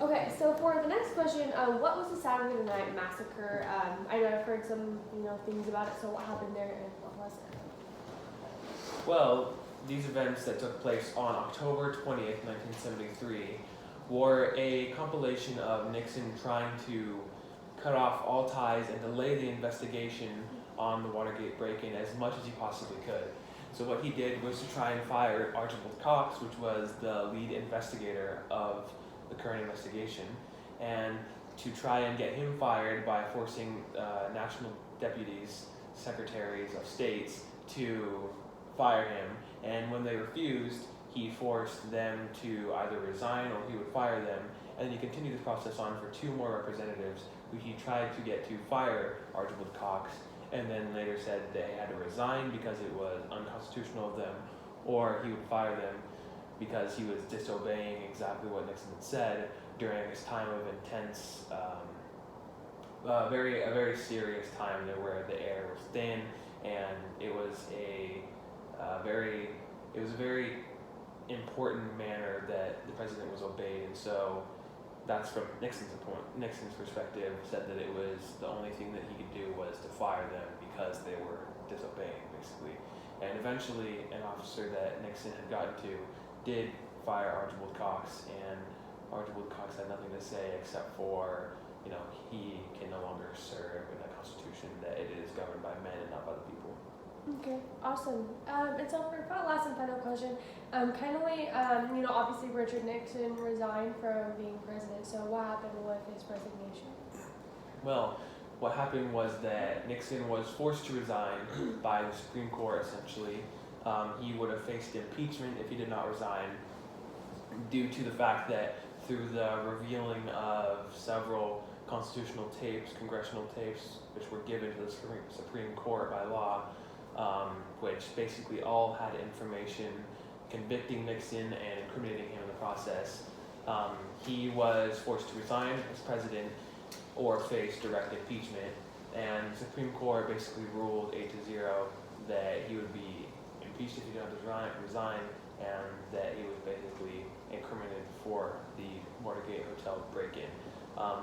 Okay, so for the next question, what was the Saturday Night Massacre? I know I've heard some, things about it. So what happened there and what was it? Well, these events that took place on October 20th, 1973, were a compilation of Nixon trying to cut off all ties and delay the investigation on the Watergate break-in as much as he possibly could. So what he did was to try and fire Archibald Cox, which was the lead investigator of the current investigation, and to try and get him fired by forcing national deputies, secretaries of states, to fire him. And when they refused, he forced them to either resign or he would fire them. And then he continued this process on for two more representatives who he tried to get to fire Archibald Cox, and then later said they had to resign because it was unconstitutional of them, or he would fire them because he was disobeying exactly what Nixon had said during this time of intense, a very serious time there where the air was thin, and it was a very important manner that the president was obeyed. And so that's from Nixon's perspective, said that it was the only thing that he could do was to fire them because they were disobeying, basically. And eventually, an officer that Nixon had gotten to did fire Archibald Cox, and Archibald Cox had nothing to say except for, he can no longer serve in a constitution that it is governed by men and not by the people. Okay, awesome. And so for our last and final question, obviously Richard Nixon resigned from being president. So what happened with his resignation? Well, what happened was that Nixon was forced to resign by the Supreme Court, essentially. He would have faced impeachment if he did not resign, due to the fact that through the revealing of several constitutional tapes, congressional tapes, which were given to the Supreme Court by law, which basically all had information convicting Nixon and incriminating him in the process, he was forced to resign as president or face direct impeachment. And the Supreme Court basically ruled 8-0 that he would be impeached if he did not resign, and that he was basically incriminated for the Watergate hotel break-in.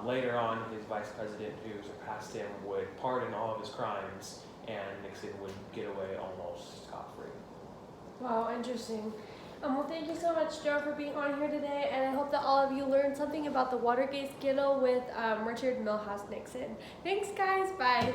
Later on, his vice president, who surpassed him, would pardon all of his crimes, and Nixon would get away almost scot-free. Wow, interesting. Well, thank you so much, Joe, for being on here today, and I hope that all of you learned something about the Watergate scandal with Richard Milhouse Nixon. Thanks, guys. Bye.